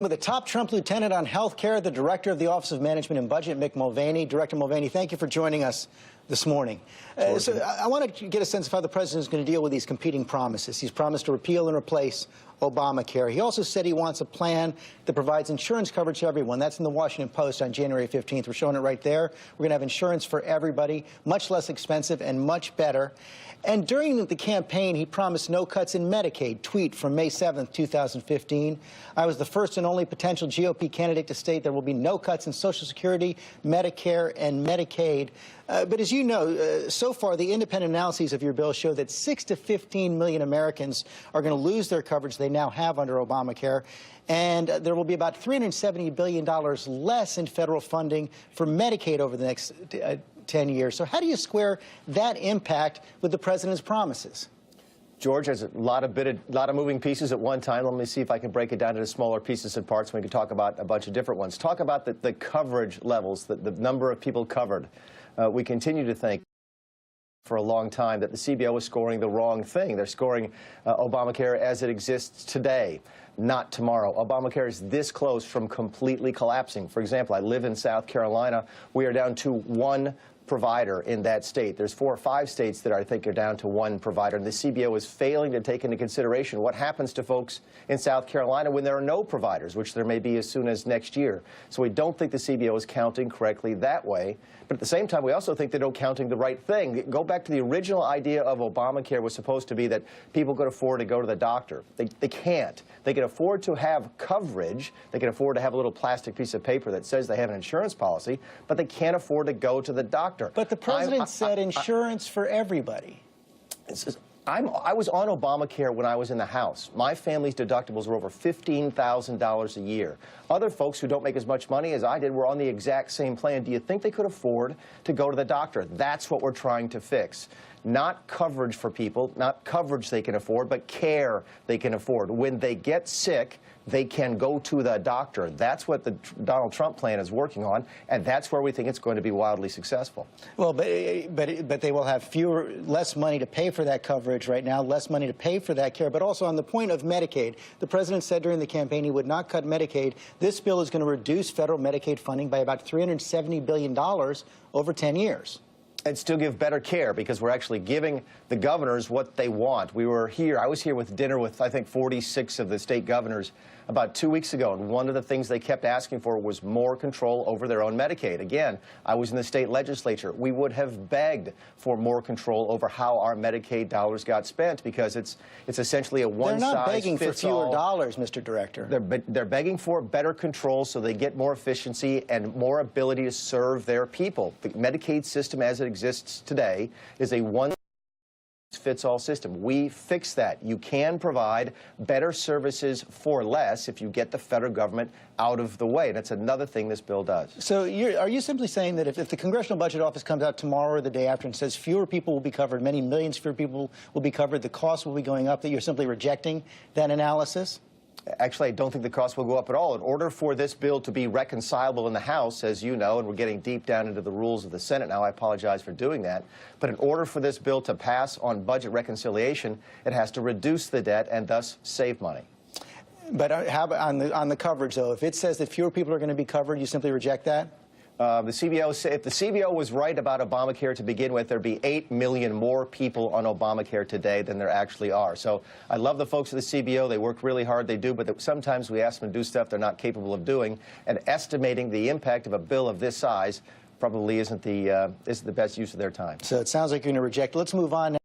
With the top Trump lieutenant on health care, the director of the Office of Management and Budget, Mick Mulvaney. Director Mulvaney, thank you for joining us this morning. So I want to get a sense of how the president is going to deal with these competing promises. He's promised to repeal and replace Obamacare. He also said he wants a plan that provides insurance coverage to everyone. That's in the Washington Post on January 15th. We're showing it right there. We're going to have insurance for everybody, much less expensive and much better. And during the campaign, he promised no cuts in Medicaid. Tweet from May 7th, 2015. I was the first and only potential GOP candidate to state there will be no cuts in Social Security, Medicare, and Medicaid. But as you know, so far, the independent analyses of your bill show that 6 to 15 million Americans are going to lose their coverage they now have under Obamacare. And there will be about $370 billion less in federal funding for Medicaid over the next 10 years. So how do you square that impact with the president's promises? George, there's a lot of moving pieces at one time. Let me see if I can break it down into smaller pieces and parts. We can talk about a bunch of different ones. Talk about the coverage levels, the number of people covered. We continue to think for a long time that the CBO is scoring the wrong thing. They're scoring Obamacare as it exists today, not tomorrow. Obamacare is this close from completely collapsing. For example, I live in South Carolina. We are down to one provider in that state. There's 4 or 5 states that I think are down to one provider, and the CBO is failing to take into consideration what happens to folks in South Carolina when there are no providers, which there may be as soon as next year. So we don't think the CBO is counting correctly that way. But at the same time, we also think they're not counting the right thing. Go back to the original idea of Obamacare was supposed to be that people could afford to go to the doctor. They can't. They can afford to have coverage. They can afford to have a little plastic piece of paper that says they have an insurance policy, but they can't afford to go to the doctor. But the president said insurance for everybody. I was on Obamacare when I was in the House. My family's deductibles were over $15,000 a year. Other folks who don't make as much money as I did were on the exact same plan. Do you think they could afford to go to the doctor? That's what we're trying to fix. Not coverage for people, not coverage they can afford, but care they can afford. When they get sick, they can go to the doctor. That's what the Donald Trump plan is working on, and that's where we think it's going to be wildly successful. Well, but they will have less money to pay for that coverage right now, less money to pay for that care. But also on the point of Medicaid, the president said during the campaign he would not cut Medicaid. This bill is going to reduce federal Medicaid funding by about $370 billion over 10 years. And still give better care, because we're actually giving the governors what they want. I was here with dinner with, I think, 46 of the state governors about 2 weeks ago, and one of the things they kept asking for was more control over their own Medicaid. Again, I was in the state legislature. We would have begged for more control over how our Medicaid dollars got spent, because it's essentially a one-size-fits-all. They're not begging for fewer dollars, Mr. Director. They're begging for better control so they get more efficiency and more ability to serve their people. The Medicaid system as it exists today is a one-size-fits-all system. We fix that. You can provide better services for less if you get the federal government out of the way. That's another thing this bill does. So are you simply saying that if the Congressional Budget Office comes out tomorrow or the day after and says fewer people will be covered, many millions fewer people will be covered, the cost will be going up, that you're simply rejecting that analysis? Actually, I don't think the cost will go up at all. In order for this bill to be reconcilable in the House, as you know, and we're getting deep down into the rules of the Senate now, I apologize for doing that, but in order for this bill to pass on budget reconciliation, it has to reduce the debt and thus save money. But how about on the coverage, though? If it says that fewer people are going to be covered, you simply reject that? If the CBO was right about Obamacare to begin with, there'd be 8 million more people on Obamacare today than there actually are. So I love the folks at the CBO. They work really hard. They do, but sometimes we ask them to do stuff they're not capable of doing. And estimating the impact of a bill of this size probably isn't the best use of their time. So it sounds like you're going to reject. Let's move on now.